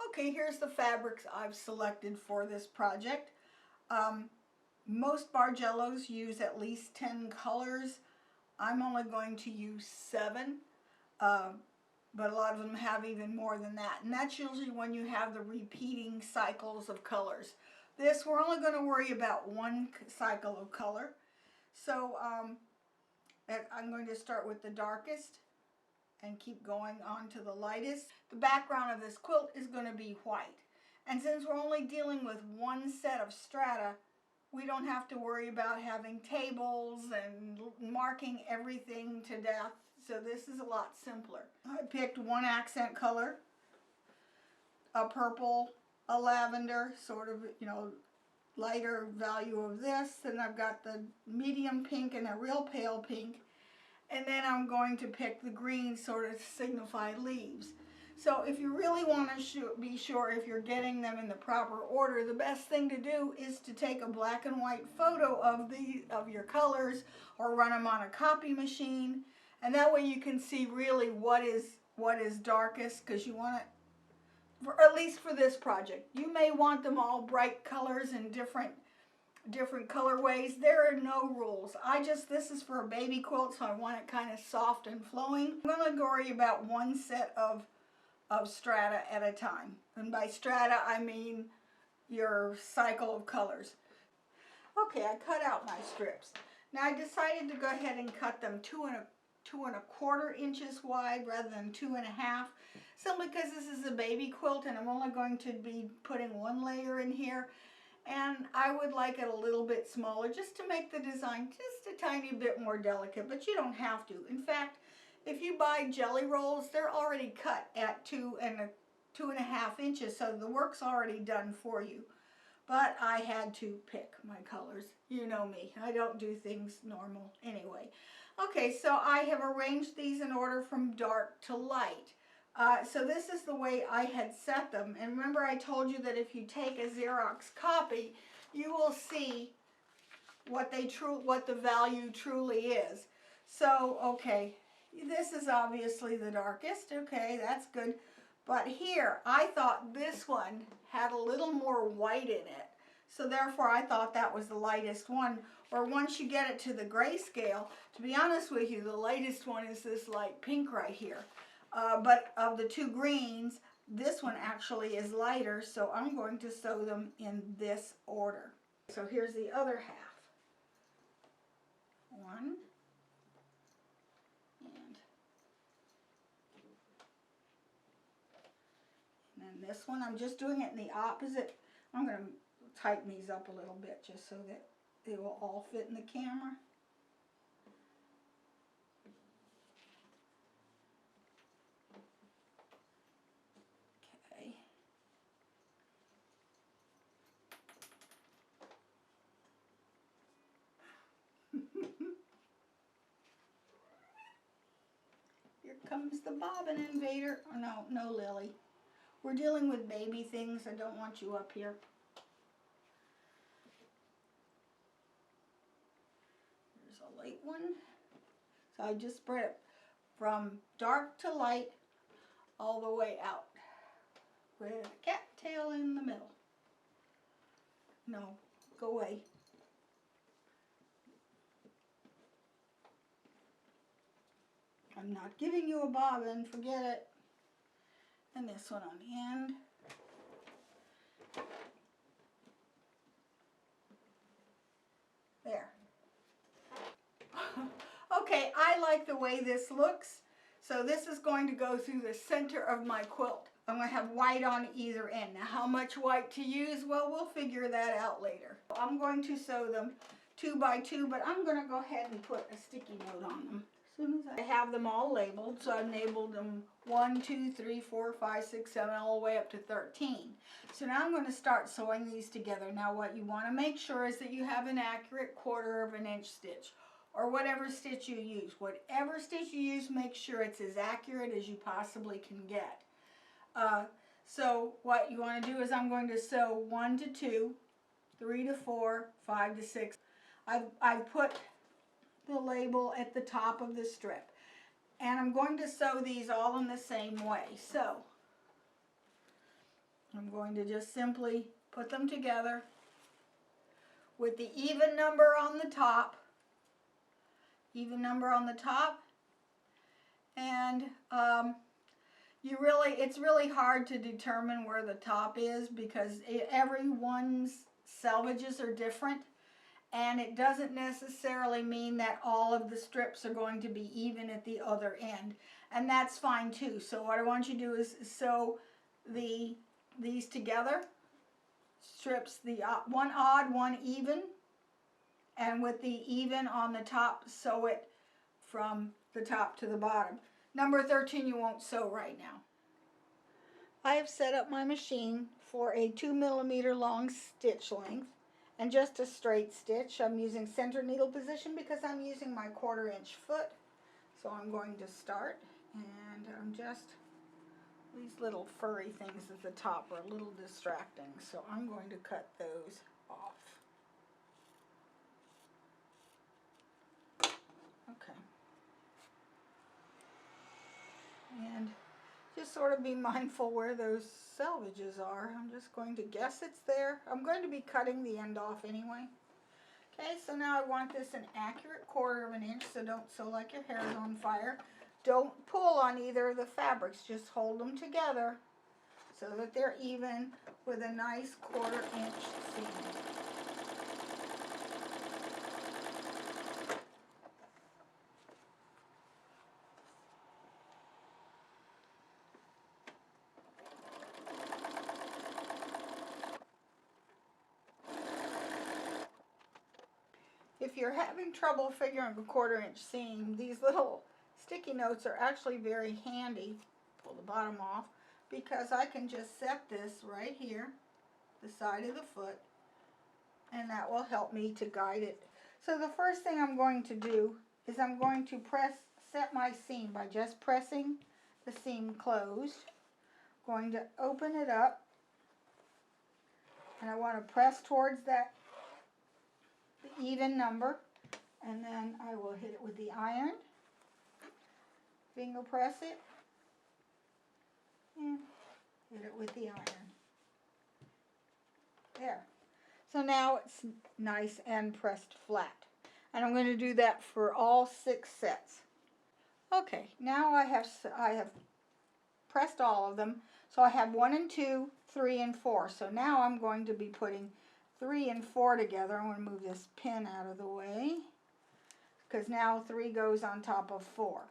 Okay, here's the fabrics I've selected for this project. Most Bargellos use at least 10 colors. I'm only going to use 7, but a lot of them have even more than that. And that's usually when you have the repeating cycles of colors. This, we're only going to worry about one cycle of color. So I'm going to start with the darkest and keep going on to the lightest. The background of this quilt is going to be white. And since we're only dealing with one set of strata, we don't have to worry about having tables and marking everything to death. So this is a lot simpler. I picked one accent color, a purple, a lavender, sort of, lighter value of this. And I've got the medium pink and a real pale pink. And then I'm going to pick the green sort of to signify leaves. So if you really want to be sure if you're getting them in the proper order, the best thing to do is to take a black and white photo of your colors or run them on a copy machine. And that way you can see really what is darkest, because you want it, at least for this project. You may want them all bright colors and different colorways. There are no rules. This is for a baby quilt, so I want it kind of soft and flowing. I'm going to worry about one set of strata at a time. And by strata, I mean your cycle of colors. Okay, I cut out my strips. Now I decided to go ahead and cut them 2¼ inches wide rather than 2½, simply because this is a baby quilt and I'm only going to be putting one layer in here. And I would like it a little bit smaller just to make the design just a tiny bit more delicate, but you don't have to. In fact, if you buy jelly rolls, they're already cut at 2½ inches, so the work's already done for you. But I had to pick my colors. You know me, I don't do things normal anyway. Okay, so I have arranged these in order from dark to light. So this is the way I had set them. And remember I told you that if you take a Xerox copy, you will see what the value truly is. So, okay, this is obviously the darkest. Okay, that's good. But here, I thought this one had a little more white in it. So therefore, I thought that was the lightest one. Or once you get it to the grayscale, to be honest with you, the lightest one is this light pink right here. But of the two greens, this one actually is lighter, so I'm going to sew them in this order. So here's the other half. One. And then this one, I'm just doing it in the opposite. I'm going to tighten these up a little bit just so that they will all fit in the camera. Okay. Here comes the bobbin invader. Oh, no, Lily. We're dealing with baby things. I don't want you up here. Here's a light one. So I just spread it from dark to light all the way out with a cattail in the middle. No, go away. I'm not giving you a bobbin, forget it. And this one on the end. There. Okay, I like the way this looks. So this is going to go through the center of my quilt. I'm going to have white on either end. Now how much white to use? Well, we'll figure that out later. I'm going to sew them 2 by 2, but I'm going to go ahead and put a sticky note on them. As soon as I have them all labeled, so I've labeled them 1, 2, 3, 4, 5, 6, 7, all the way up to 13. So now I'm going to start sewing these together. Now what you want to make sure is that you have an accurate 1/4 inch stitch, or whatever stitch you use. Whatever stitch you use, make sure it's as accurate as you possibly can get. So what you want to do is I'm going to sew 1 to 2, 3 to 4, 5 to 6. I've put the label at the top of the strip. And I'm going to sew these all in the same way. So I'm going to just simply put them together with the even number on the top. Even number on the top. And it's really hard to determine where the top is because everyone's selvages are different. And it doesn't necessarily mean that all of the strips are going to be even at the other end. And that's fine too. So what I want you to do is sew these together. Strips, the one odd, one even. And with the even on the top, sew it from the top to the bottom. Number 13 you won't sew right now. I have set up my machine for a 2mm long stitch length and just a straight stitch. I'm using center needle position because I'm using my 1/4 inch foot. So I'm going to start, and I'm just, these little furry things at the top are a little distracting, so I'm going to cut those off. Okay. And just sort of be mindful where those selvages are. I'm just going to guess it's there. I'm going to be cutting the end off anyway. Okay, so now I want this an accurate 1/4 inch, so don't sew like your hair is on fire. Don't pull on either of the fabrics, just hold them together so that they're even with a nice 1/4 inch seam. If you're having trouble figuring a 1/4 inch seam, these little sticky notes are actually very handy. Pull the bottom off, because I can just set this right here, the side of the foot, and that will help me to guide it. So the first thing I'm going to do is I'm going to set my seam by just pressing the seam closed. Going to open it up, and I want to press towards that the even number, and then I will hit it with the iron, finger press it, and hit it with the iron. There. So now it's nice and pressed flat. And I'm going to do that for all 6 sets. Okay, now I have pressed all of them. So I have 1 and 2, 3 and 4. So now I'm going to be putting 3 and 4 together. I'm going to move this pin out of the way, because now 3 goes on top of 4.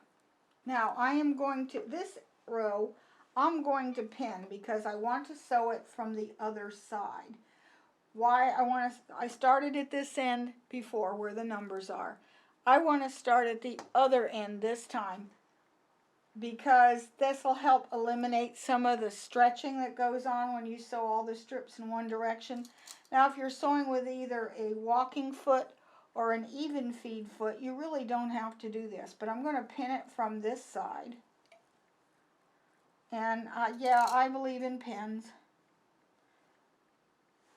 Now I am going to, this row, I'm going to pin because I want to sew it from the other side. Why I started at this end before where the numbers are. I want to start at the other end this time because this will help eliminate some of the stretching that goes on when you sew all the strips in one direction. Now if you're sewing with either a walking foot or an even feed foot, you really don't have to do this, but I'm going to pin it from this side. And yeah, I believe in pins.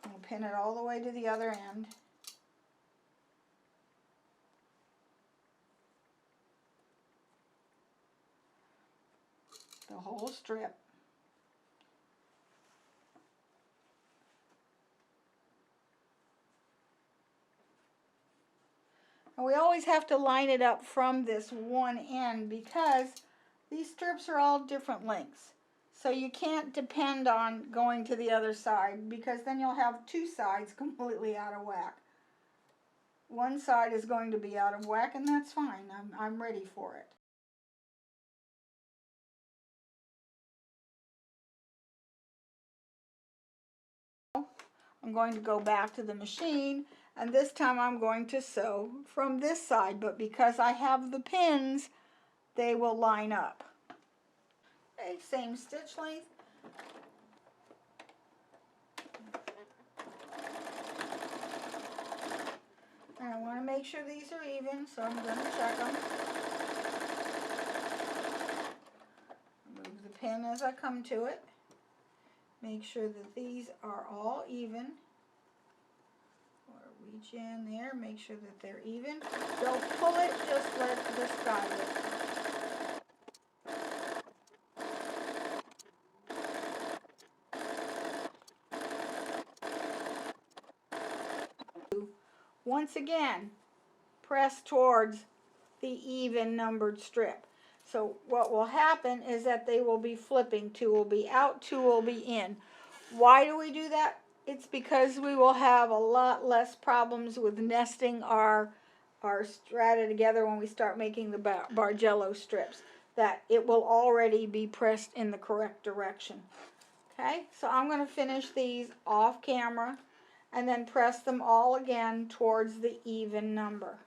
I'll pin it all the way to the other end. The whole strip. And we always have to line it up from this one end because these strips are all different lengths. So you can't depend on going to the other side because then you'll have 2 sides completely out of whack. One side is going to be out of whack, and that's fine. I'm ready for it. I'm going to go back to the machine, and this time I'm going to sew from this side, but because I have the pins, they will line up. Okay, same stitch length. And I want to make sure these are even, so I'm going to check them. Move the pin as I come to it. Make sure that these are all even. Or reach in there, make sure that they're even. Don't pull it, just let this guide it. once again, press towards the even numbered strip. So what will happen is that they will be flipping. 2 will be out, 2 will be in. Why do we do that? It's because we will have a lot less problems with nesting our strata together when we start making the Bargello strips, that it will already be pressed in the correct direction. Okay, so I'm going to finish these off camera and then press them all again towards the even number.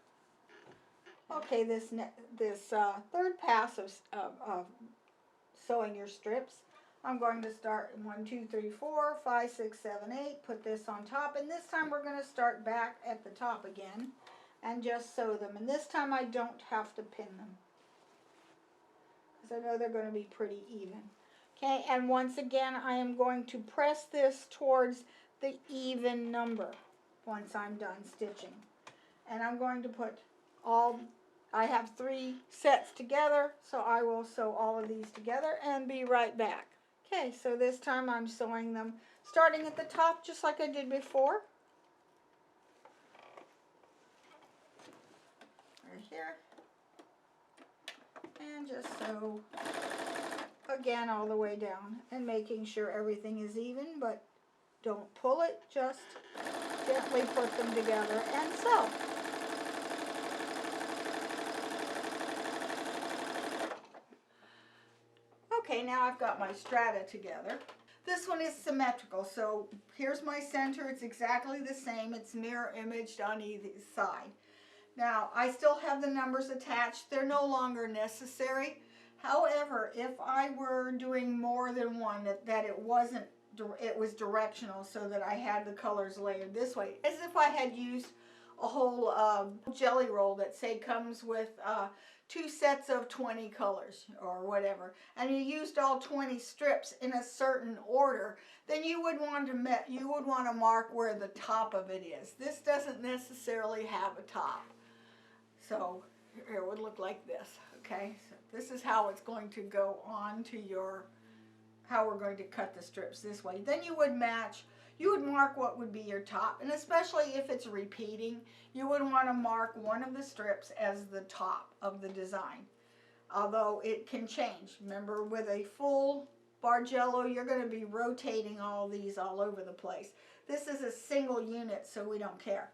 Okay, this third pass of sewing your strips, I'm going to start 1, 2, 3, 4, 5, 6, 7, 8, put this on top, and this time we're going to start back at the top again and just sew them. And this time I don't have to pin them, because I know they're going to be pretty even. Okay, and once again I am going to press this towards the even number once I'm done stitching. And I'm going to put I have 3 sets together, so I will sew all of these together and be right back. Okay, so this time I'm sewing them starting at the top just like I did before. Right here. And just sew again all the way down and making sure everything is even, but don't pull it, just gently put them together and sew. Okay, now I've got my strata together. This one is symmetrical, so here's my center. It's exactly the same. It's mirror imaged on either side. Now, I still have the numbers attached. They're no longer necessary. However, if I were doing more than one, that it was directional, so that I had the colors layered this way, as if I had used a whole jelly roll that, say, comes with 2 sets of 20 colors or whatever, and you used all 20 strips in a certain order, then you would want to mark where the top of it is. This doesn't necessarily have a top, so it would look like this. Okay, so this is how it's going to go on to how we're going to cut the strips this way. Then you would mark what would be your top, and especially if it's repeating, you would want to mark one of the strips as the top of the design, although it can change. Remember, with a full Bargello, you're going to be rotating all these all over the place. This is a single unit, so we don't care.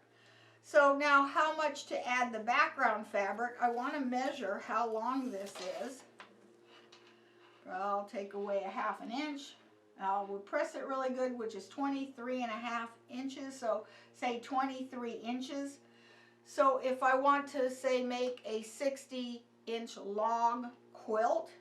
So now, how much to add the background fabric? I want to measure how long this is. I'll take away 1/2 inch. We'll press it really good, which is 23.5 inches, so say 23 inches. So if I want to, say, make a 60-inch long quilt,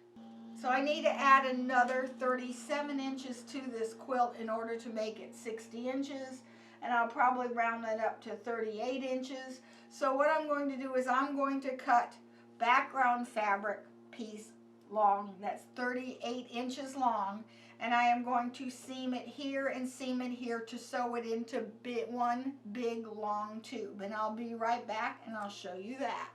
so I need to add another 37 inches to this quilt in order to make it 60 inches, and I'll probably round that up to 38 inches. So what I'm going to do is I'm going to cut background fabric piece long, that's 38 inches long, and I am going to seam it here and seam it here to sew it into one big long tube, and I'll be right back and I'll show you that.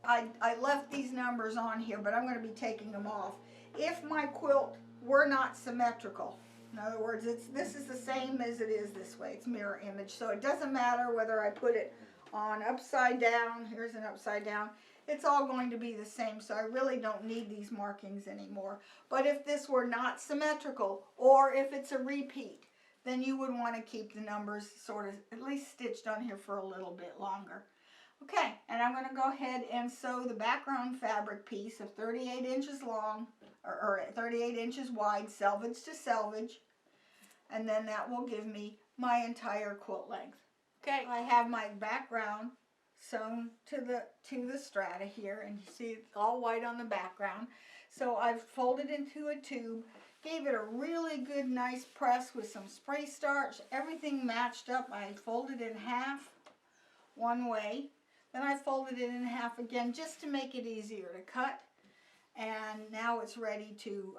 I left these numbers on here, but I'm going to be taking them off. If my quilt were not symmetrical, in other words, this is the same as it is this way, it's mirror image, so it doesn't matter whether I put it on upside down, here's an upside down, it's all going to be the same, so I really don't need these markings anymore. But if this were not symmetrical, or if it's a repeat, then you would want to keep the numbers sort of at least stitched on here for a little bit longer. Okay, and I'm going to go ahead and sew the background fabric piece of 38 inches long, or 38 inches wide, selvage to selvage, and then that will give me my entire quilt length. Okay, I have my background sewn to the strata here, and you see it's all white on the background. So I've folded into a tube, gave it a really good nice press with some spray starch, everything matched up. I folded it in half one way, then I folded it in half again just to make it easier to cut, and now it's ready to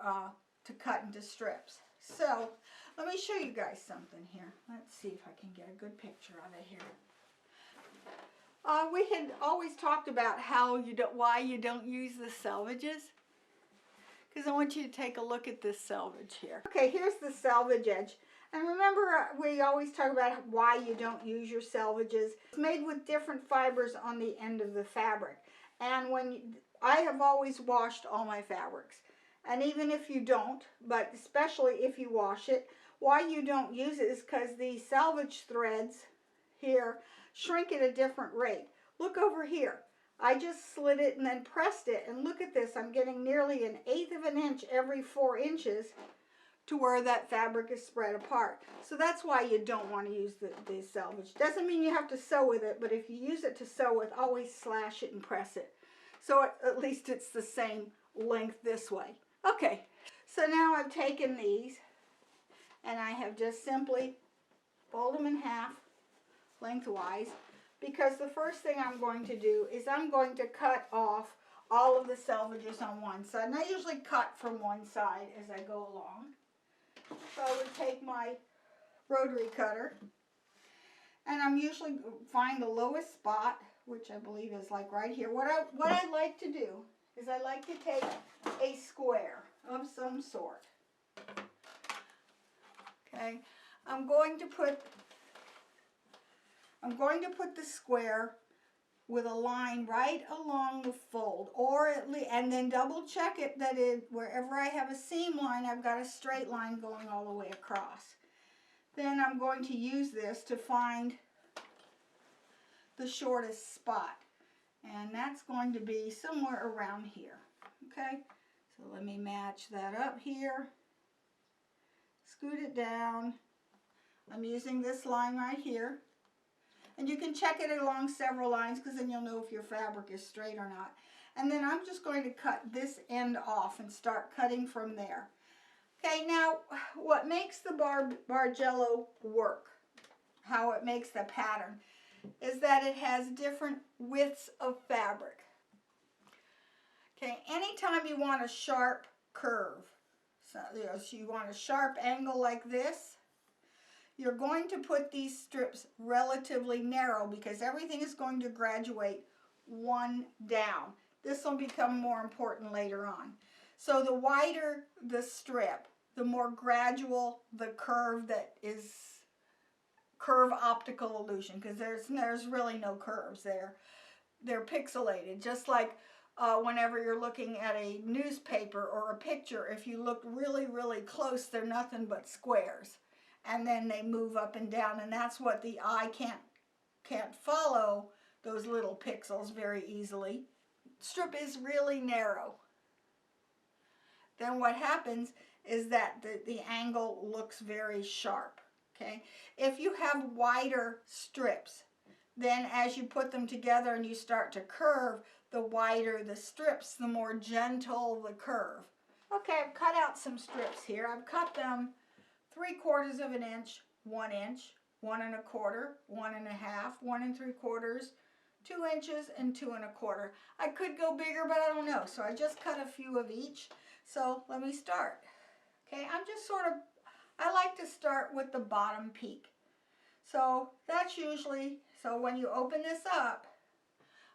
cut into strips. So let me show you guys something here. Let's see if I can get a good picture of it here. We had always talked about why you don't use the selvages, because I want you to take a look at this selvage here. Okay, here's the selvage edge, And remember, we always talk about why you don't use your selvages. It's made with different fibers on the end of the fabric. And I have always washed all my fabrics. And even if you don't, but especially if you wash it, why you don't use it is because the selvage threads here shrink at a different rate. Look over here. I just slid it and then pressed it. And look at this. I'm getting nearly 1/8 of an inch every 4 inches to where that fabric is spread apart. So that's why you don't want to use the selvage. Doesn't mean you have to sew with it, but if you use it to sew with, always slash it and press it. So at least it's the same length this way. Okay, so now I've taken these and I have just simply folded them in half lengthwise, because the first thing I'm going to do is I'm going to cut off all of the selvages on one side. And I usually cut from one side as I go along. So I would take my rotary cutter, and I'm usually find the lowest spot, which I believe is like right here. What I like to do is I like to take a square of some sort. Okay, I'm going to put the square with a line right along the fold, or at least, and then double check it that wherever I have a seam line, I've got a straight line going all the way across. Then I'm going to use this to find the shortest spot, and that's going to be somewhere around here. Okay, so let me match that up here, scoot it down. I'm using this line right here. And you can check it along several lines, because then you'll know if your fabric is straight or not. And then I'm just going to cut this end off and start cutting from there. Okay, now what makes the Bargello work, how it makes the pattern, is that it has different widths of fabric. Okay, anytime you want a sharp curve, so you want a sharp angle like this, you're going to put these strips relatively narrow, because everything is going to graduate one down. This will become more important later on. So the wider the strip, the more gradual the curve that is curve optical illusion, because there's really no curves there. They're pixelated, just like whenever you're looking at a newspaper or a picture, if you look really, really close, they're nothing but squares. And then they move up and down, and that's what the eye can't follow, those little pixels very easily. Strip is really narrow. Then what happens is that the angle looks very sharp. Okay, if you have wider strips, then as you put them together and you start to curve, the wider the strips, the more gentle the curve. Okay, I've cut out some strips here. I've cut them 3/4 of an inch, 1 inch, 1 1/4, 1 1/2, 1 3/4, 2 inches, and 2 1/4. I could go bigger, but I don't know, so I just cut a few of each. So let me start. Okay, I like to start with the bottom peak. So that's usually, so when you open this up,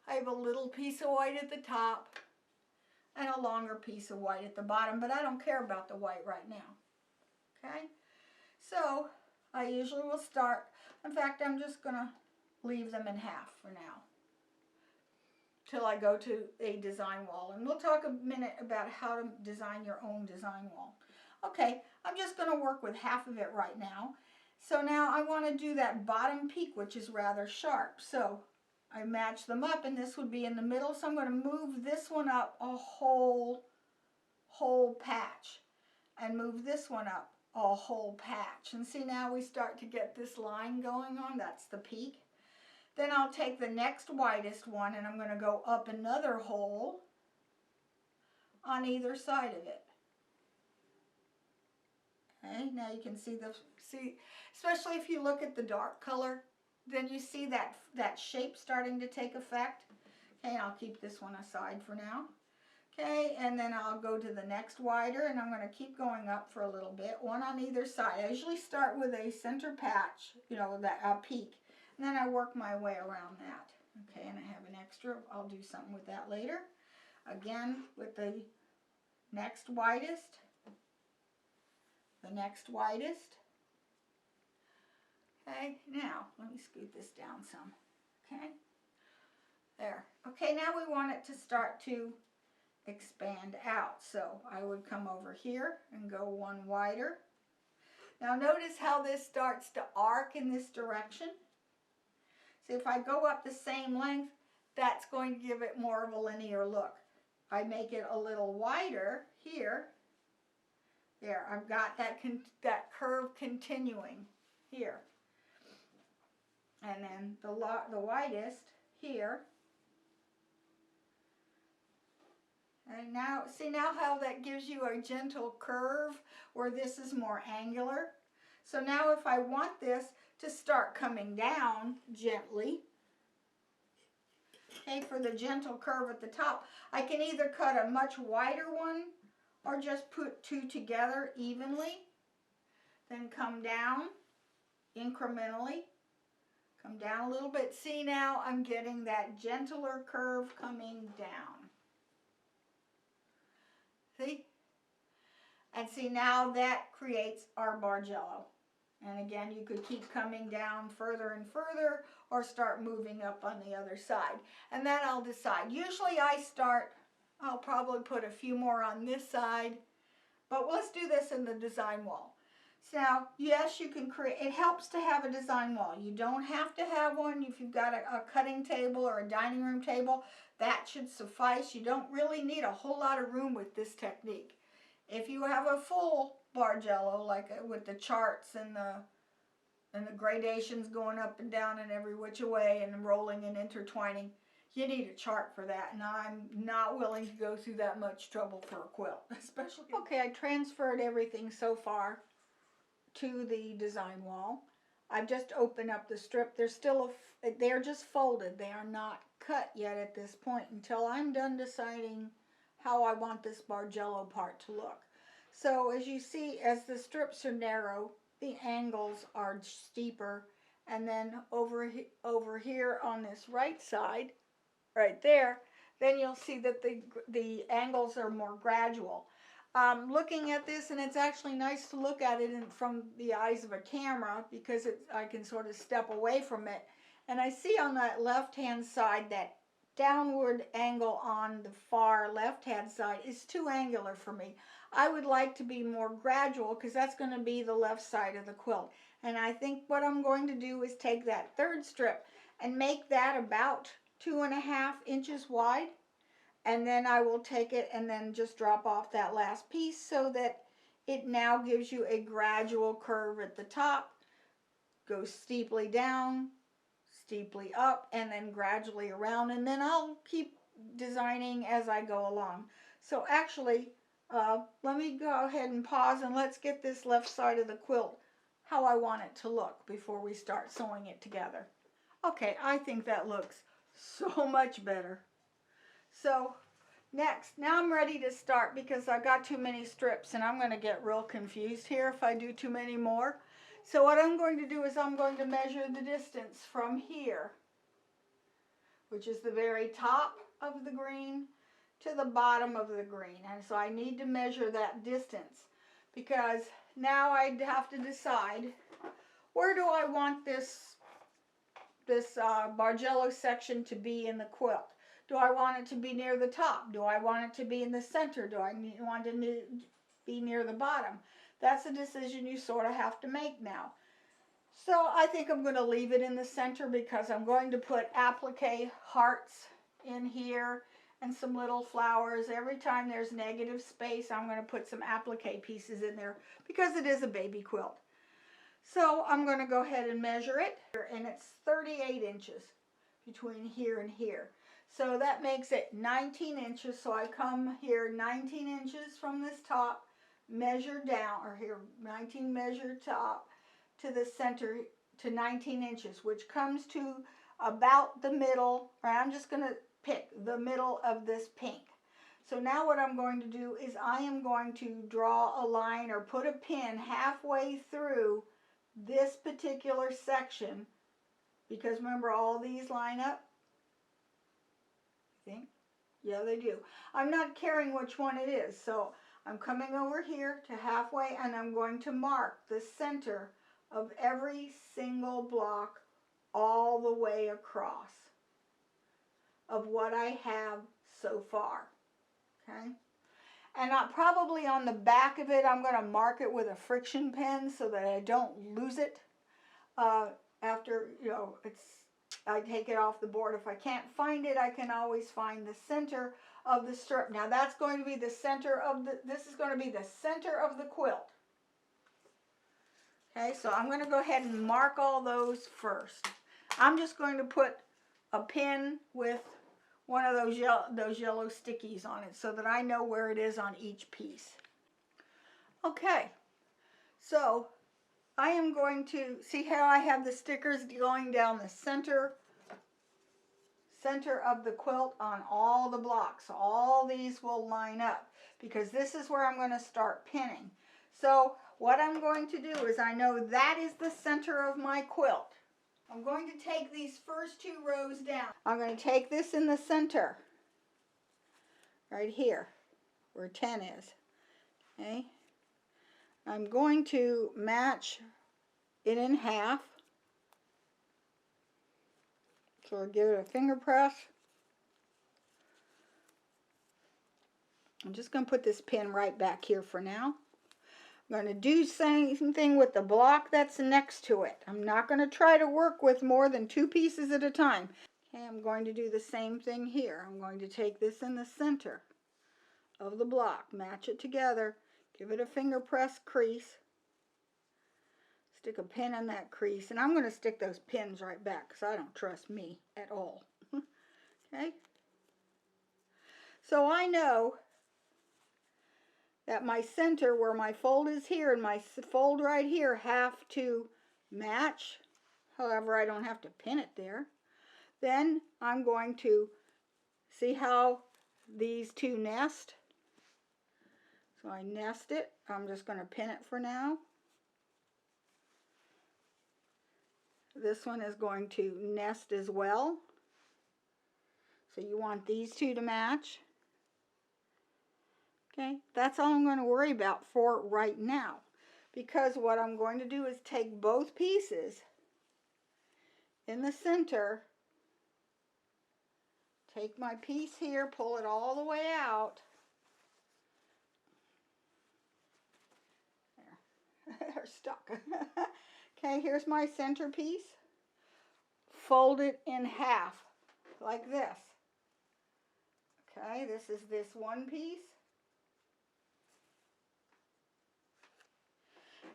I have a little piece of white at the top and a longer piece of white at the bottom, but I don't care about the white right now. Okay, so I usually will start, in fact, I'm just going to leave them in half for now, till I go to a design wall. And we'll talk a minute about how to design your own design wall. Okay, I'm just going to work with half of it right now. So now I want to do that bottom peak, which is rather sharp. So I match them up, and this would be in the middle. So I'm going to move this one up a whole patch, and move this one up a whole patch. And see, now we start to get this line going on. That's the peak. Then I'll take the next widest one, and I'm going to go up another hole on either side of it. Okay, now you can see especially if you look at the dark color, then you see that shape starting to take effect. Okay, I'll keep this one aside for now. Okay, and then I'll go to the next wider, and I'm going to keep going up for a little bit, one on either side. I usually start with a center patch, that peak, and then I work my way around that. Okay, and I have an extra. I'll do something with that later. Again, with the next widest, the next widest, Okay, now let me scoot this down some. Okay, there. Okay, now we want it to start to expand out. So I would come over here and go one wider. Now notice how this starts to arc in this direction. See, if I go up the same length, that's going to give it more of a linear look. I make it a little wider here. There, I've got that curve continuing here. And then the widest here. And now, see now how that gives you a gentle curve where this is more angular? So now if I want this to start coming down gently, okay, for the gentle curve at the top, I can either cut a much wider one or just put two together evenly, then come down incrementally, come down a little bit. See now I'm getting that gentler curve coming down. See? And see now that creates our Bargello. And again, you could keep coming down further and further or start moving up on the other side. And then I'll decide. Usually I'll probably put a few more on this side, but let's do this in the design wall. So now, yes, you can create, it helps to have a design wall. You don't have to have one. If you've got a cutting table or a dining room table, that should suffice. You don't really need a whole lot of room with this technique. If you have a full Bargello, like with the charts and the gradations going up and down and every which way and rolling and intertwining, you need a chart for that, and I'm not willing to go through that much trouble for a quilt, especially. Okay, I transferred everything so far to the design wall. I've just opened up the strip. They're just folded. They are not cut yet at this point until I'm done deciding how I want this Bargello part to look. So as you see, as the strips are narrow, the angles are steeper, and then over here on this right side, right there, then you'll see that the angles are more gradual. Looking at this, and it's actually nice to look at it from the eyes of a camera because I can sort of step away from it, and I see on that left-hand side that downward angle on the far left-hand side is too angular for me. I would like to be more gradual because that's going to be the left side of the quilt. And I think what I'm going to do is take that third strip and make that about 2.5 inches wide. And then I will take it and then just drop off that last piece so that it now gives you a gradual curve at the top, goes steeply down, steeply up, and then gradually around, and then I'll keep designing as I go along. So actually, let me go ahead and pause and let's get this left side of the quilt how I want it to look before we start sewing it together. Okay, I think that looks so much better. So next, now I'm ready to start because I've got too many strips and I'm going to get real confused here if I do too many more. So what I'm going to do is I'm going to measure the distance from here, which is the very top of the green, to the bottom of the green. And so I need to measure that distance because now I have to decide where do I want this Bargello section to be in the quilt. Do I want it to be near the top? Do I want it to be in the center? Do I want it to be near the bottom? That's a decision you sort of have to make now. So I think I'm going to leave it in the center because I'm going to put applique hearts in here and some little flowers. Every time there's negative space, I'm going to put some applique pieces in there because it is a baby quilt. So I'm going to go ahead and measure it, and it's 38 inches between here and here. So that makes it 19 inches. So I come here 19 inches from this top, measure down, or here 19 measure top to the center to 19 inches, which comes to about the middle, or I'm just going to pick the middle of this pink. So now what I'm going to do is I am going to draw a line or put a pin halfway through this particular section, because remember all these line up. Think? Yeah, they do. I'm not caring which one it is, so I'm coming over here to halfway and I'm going to mark the center of every single block all the way across of what I have so far, okay? And probably on the back of it, I'm going to mark it with a friction pen so that I don't lose it after, I take it off the board. If I can't find it, I can always find the center of the strip. Now that's going to be the center of this is going to be the center of the quilt. Okay, so I'm going to go ahead and mark all those first. I'm just going to put a pin with one of those yellow stickies on it so that I know where it is on each piece. Okay, so I am going to see how I have the stickers going down the center of the quilt on all the blocks. All these will line up because this is where I'm going to start pinning. So what I'm going to do is, I know that is the center of my quilt. I'm going to take these first 2 rows down. I'm going to take this in the center, right here, where 10 is. Okay. I'm going to match it in half. So I'll give it a finger press. I'm just going to put this pin right back here for now. I'm going to do the same thing with the block that's next to it. I'm not going to try to work with more than 2 pieces at a time. Okay, I'm going to do the same thing here. I'm going to take this in the center of the block, match it together, give it a finger press crease, stick a pin in that crease, and I'm going to stick those pins right back because I don't trust me at all. Okay? So I know that my center, where my fold is here and my fold right here, have to match. However, I don't have to pin it there. Then I'm going to see how these 2 nest. So I nest it. I'm just going to pin it for now. This one is going to nest as well. So you want these 2 to match. Okay, that's all I'm going to worry about for right now, because what I'm going to do is take both pieces in the center, take my piece here, pull it all the way out. There, they're stuck. Okay, here's my center piece. Fold it in half like this. Okay, this is this one piece.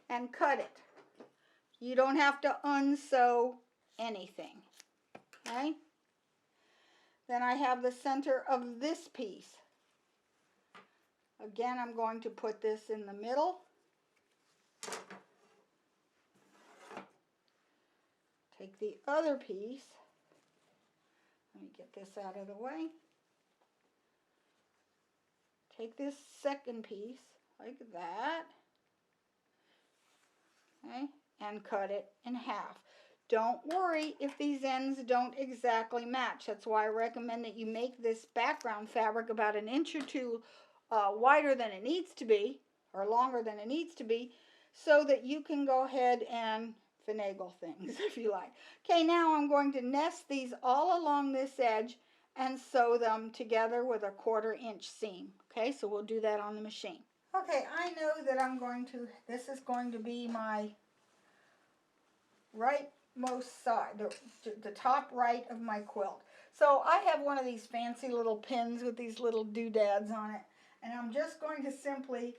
And cut it. You don't have to unsew anything. Okay? Then I have the center of this piece. Again, I'm going to put this in the middle. Take the other piece. Let me get this out of the way. Take this second piece like that. Okay, and cut it in half. Don't worry if these ends don't exactly match. That's why I recommend that you make this background fabric about 1 inch or 2 wider than it needs to be, or longer than it needs to be, so that you can go ahead and finagle things if you like. Okay, now I'm going to nest these all along this edge and sew them together with a 1/4 inch seam. Okay, so we'll do that on the machine. Okay, I know that this is going to be my rightmost side, the top right of my quilt. So I have one of these fancy little pins with these little doodads on it, and I'm just going to simply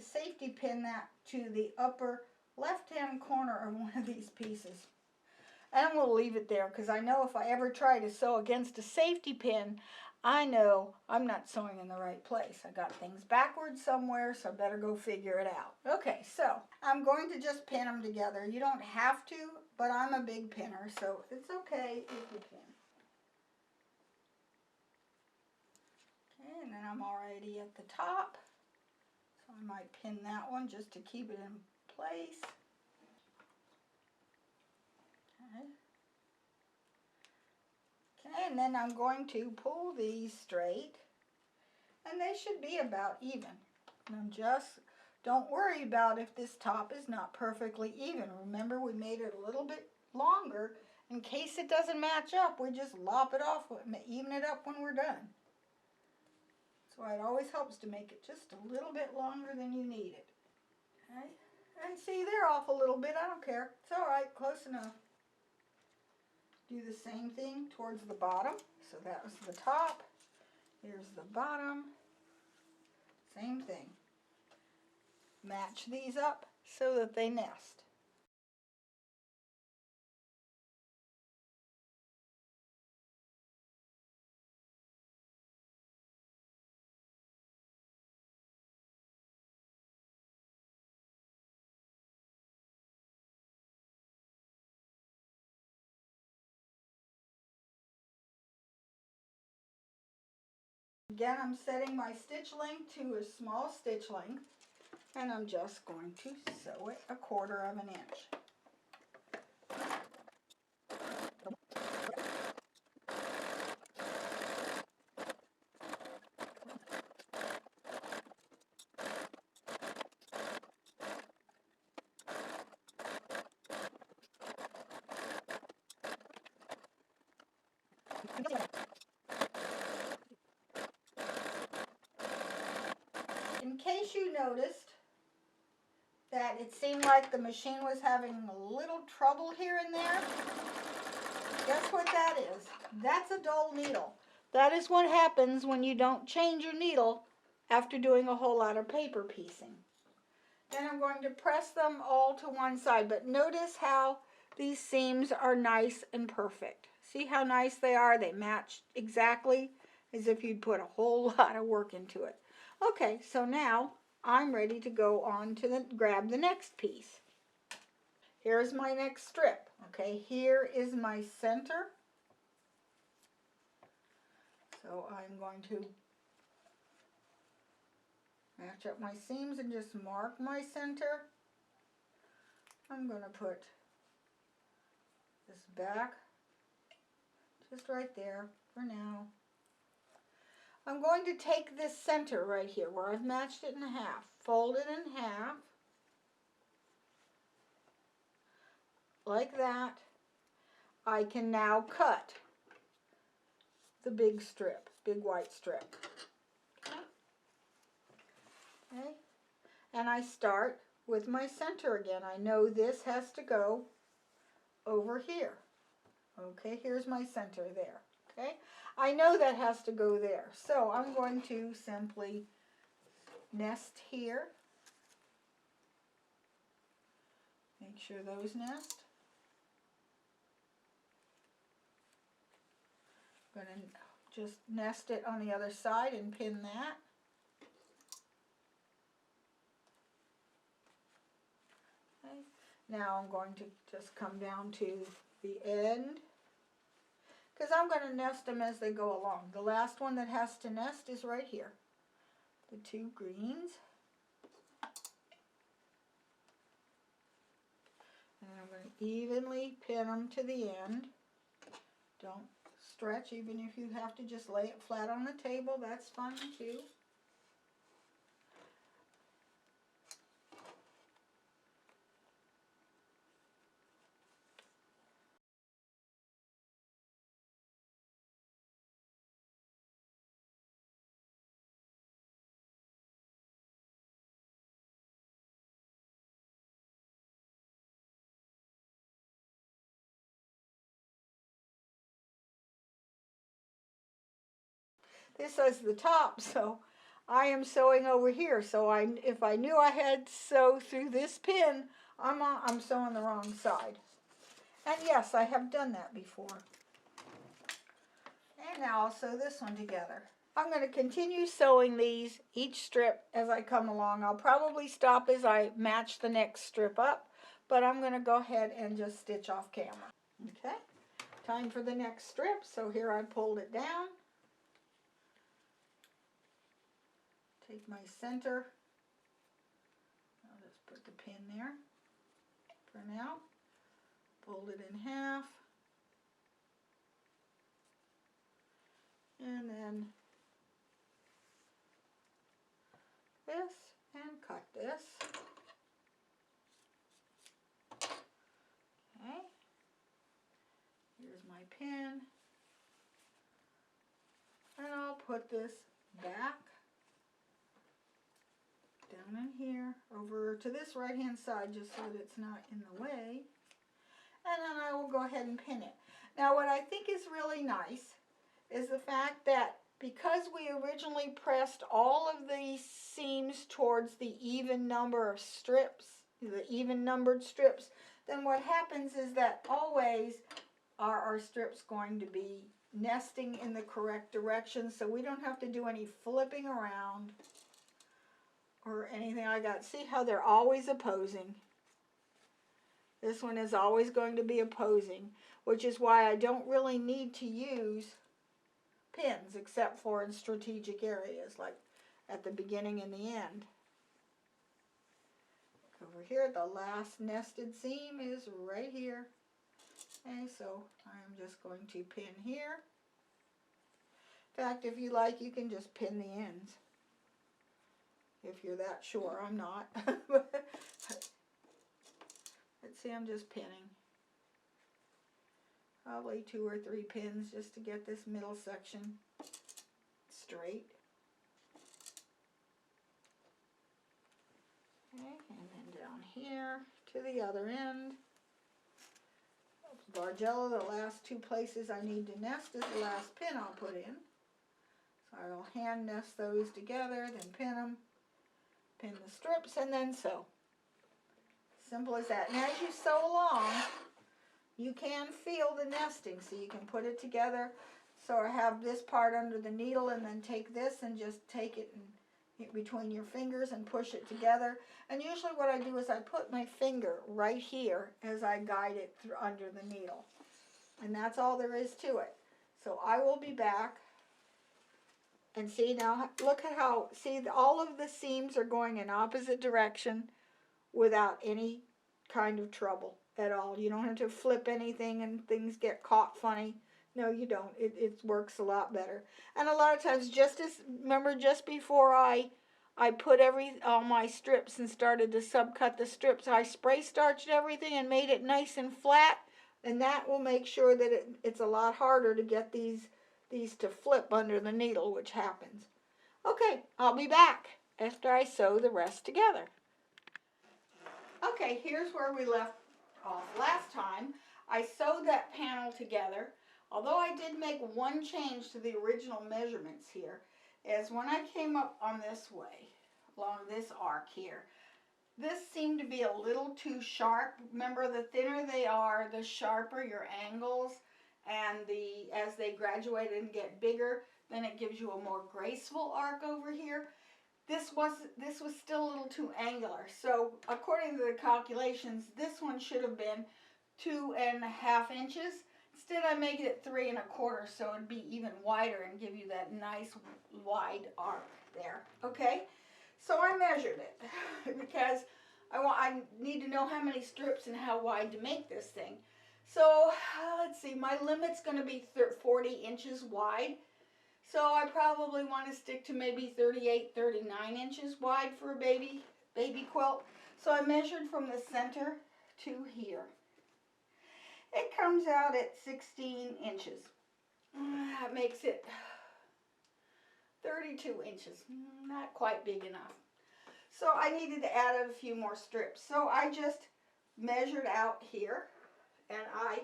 safety pin that to the upper left-hand corner of one of these pieces. And I'm going to leave it there because I know if I ever try to sew against a safety pin, I know I'm not sewing in the right place. I got things backwards somewhere, so I better go figure it out. Okay, so I'm going to just pin them together. You don't have to, but I'm a big pinner, so it's okay if you pin. Okay, and then I'm already at the top, so I might pin that one just to keep it in place. Okay. Okay, and then I'm going to pull these straight, and they should be about even. And I'm just Don't worry about if this top is not perfectly even. Remember, we made it a little bit longer. In case it doesn't match up, we just lop it off, even it up when we're done. So it always helps to make it just a little bit longer than you need it. Okay? And see, they're off a little bit. I don't care. It's all right. Close enough. Do the same thing towards the bottom. So that was the top. Here's the bottom. Same thing. Match these up so that they nest. Again, I'm setting my stitch length to a small stitch length, and I'm just going to sew it 1/4 of an inch. In case you noticed that it seemed like the machine was having a little trouble here and there, guess what that is? That's a dull needle. That is what happens when you don't change your needle after doing a whole lot of paper piecing. Then I'm going to press them all to one side, but notice how these seams are nice and perfect. See how nice they are? They match exactly as if you'd put a whole lot of work into it. Okay, so now I'm ready to go on to grab the next piece. Here's my next strip. Okay, here is my center. So I'm going to match up my seams and just mark my center. I'm going to put this back just right there for now. I'm going to take this center right here where I've matched it in half, fold it in half, like that. I can now cut the big strip, big white strip. Okay. And I start with my center again. I know this has to go over here. Okay, here's my center there. Okay, I know that has to go there. So I'm going to simply nest here. Make sure those nest. I'm going to just nest it on the other side and pin that. Okay. Now I'm going to just come down to the end, because I'm going to nest them as they go along. The last one that has to nest is right here. The two greens. And I'm going to evenly pin them to the end. Don't stretch, even if you have to just lay it flat on the table, that's fine too. This is the top, so I am sewing over here. So if I knew I had to sew through this pin, I'm sewing the wrong side. And yes, I have done that before. And now I'll sew this one together. I'm going to continue sewing these, each strip, as I come along. I'll probably stop as I match the next strip up, but I'm going to go ahead and just stitch off camera. Okay, time for the next strip. So here I pulled it down. Take my center. I'll just put the pin there for now. Fold it in half. And then this, and cut this. Okay. Here's my pin. And I'll put this back down in here over to this right hand side just so that it's not in the way. And then I will go ahead and pin it. Now what I think is really nice is the fact that because we originally pressed all of these seams towards the even number of strips, the even numbered strips, then what happens is that always our strips going to be nesting in the correct direction, so we don't have to do any flipping around or anything like that. See how they're always opposing? This one is always going to be opposing, which is why I don't really need to use pins except for in strategic areas like at the beginning and the end. Over here, the last nested seam is right here. Okay, so I'm just going to pin here. In fact, if you like, you can just pin the ends. If you're that sure, I'm not. Let's see, I'm just pinning. Probably 2 or 3 pins just to get this middle section straight. Okay, and then down here to the other end. Bargello, the last 2 places I need to nest is the last pin I'll put in. So I'll hand nest those together, then pin them, pin the strips, and then sew. Simple as that. And as you sew along, you can feel the nesting, so you can put it together. So I have this part under the needle and then take this and just take it in between your fingers and push it together. And usually what I do is I put my finger right here as I guide it through under the needle. And that's all there is to it. So I will be back. And see now, look at how, see all of the seams are going in opposite direction without any kind of trouble at all. You don't have to flip anything and things get caught funny. No, you don't. It works a lot better. And a lot of times, remember just before I put all my strips and started to subcut the strips, I spray starched everything and made it nice and flat. And that will make sure that it's a lot harder to get these to flip under the needle, which happens. Okay, I'll be back after I sew the rest together. Okay, here's where we left off last time. I sewed that panel together. Although I did make one change to the original measurements here, is when I came up on this way, along this arc here, this seemed to be a little too sharp. Remember, the thinner they are, the sharper your angles, and as they graduate and get bigger, then it gives you a more graceful arc over here. This was still a little too angular. So according to the calculations, this one should have been 2.5 inches. Instead, I make it 3 1/4, so it'd be even wider and give you that nice wide arc there. Okay, so I measured it because I need to know how many strips and how wide to make this thing. So let's see, my limit's going to be 40 inches wide. So I probably want to stick to maybe 38, 39 inches wide for a baby quilt. So I measured from the center to here. It comes out at 16 inches. That makes it 32 inches. Not quite big enough. So I needed to add a few more strips. So I just measured out here and I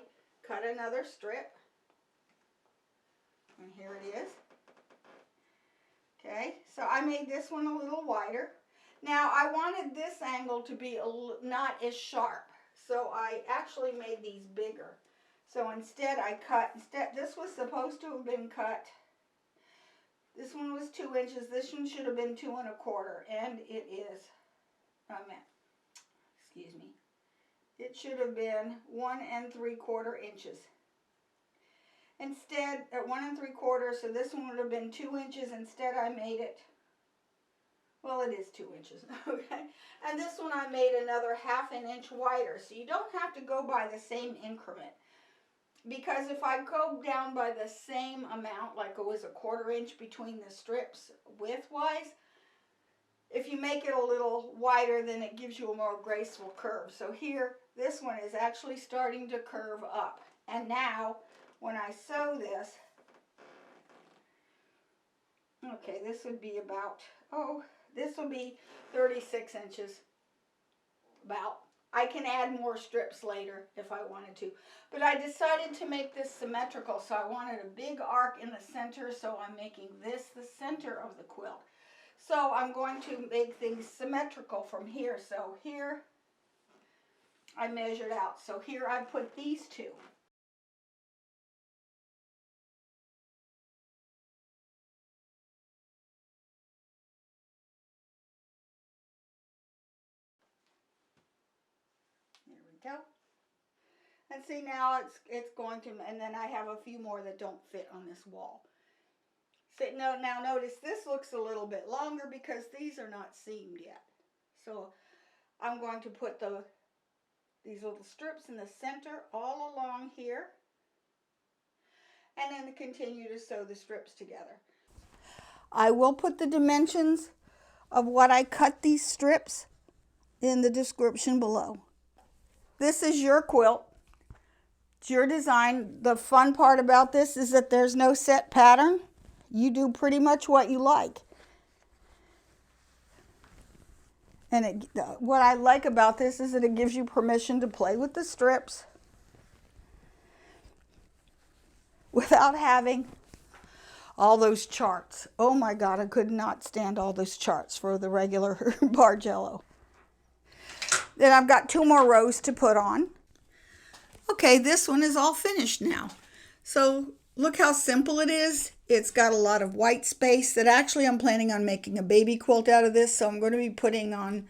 cut another strip. And here it is. Okay, so I made this one a little wider. Now I wanted this angle to be not as sharp. So I actually made these bigger. So instead this was supposed to have been cut. This one was 2 inches. This one should have been 2 1/4. And it is, excuse me. It should have been 1 3/4 inches. Instead, at 1 3/4, so this one would have been 2 inches. Instead, I made it, well, it is 2 inches, okay? And this one I made another 1/2 inch wider. So you don't have to go by the same increment. Because if I go down by the same amount, like it was a 1/4 inch between the strips width-wise, if you make it a little wider, then it gives you a more graceful curve. So here, this one is actually starting to curve up. And now, when I sew this, okay, this would be about, this will be 36 inches, about. I can add more strips later if I wanted to. But I decided to make this symmetrical, so I wanted a big arc in the center, so I'm making this the center of the quilt. So I'm going to make things symmetrical from here. So here, I measured out. So here I put these two. There we go. And see, now it's going to, and then I have a few more that don't fit on this wall. So now notice this looks a little bit longer because these are not seamed yet. So I'm going to put these little strips in the center all along here, and then continue to sew the strips together. I will put the dimensions of what I cut these strips in the description below. This is your quilt. It's your design. The fun part about this is that there's no set pattern. You do pretty much what you like. And what I like about this is that it gives you permission to play with the strips without having all those charts. Oh my God, I could not stand all those charts for the regular Bargello. Then I've got 2 more rows to put on. Okay, this one is all finished now. So look how simple it is. It's got a lot of white space that actually I'm planning on making a baby quilt out of this. So I'm going to be putting on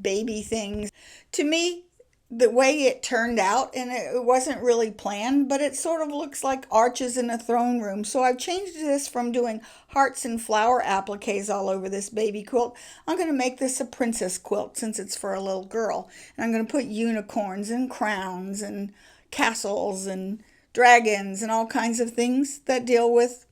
baby things. To me, the way it turned out, and it wasn't really planned, but it sort of looks like arches in a throne room. So I've changed this from doing hearts and flower appliques all over this baby quilt. I'm going to make this a princess quilt since it's for a little girl. And I'm going to put unicorns and crowns and castles and dragons and all kinds of things that deal with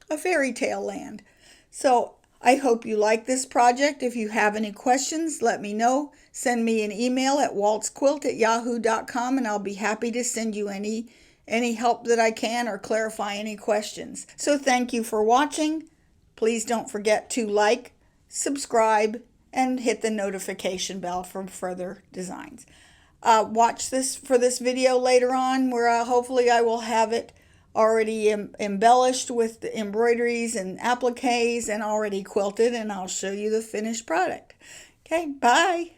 a fairy tale land. So I hope you like this project. If you have any questions, let me know. Send me an email at waltzquilt@yahoo.com and I'll be happy to send you any help that I can or clarify any questions. So thank you for watching. Please don't forget to like, subscribe, and hit the notification bell for further designs. Watch this video later on where hopefully I will have it already embellished with the embroideries and appliques and already quilted, and I'll show you the finished product. Okay, bye.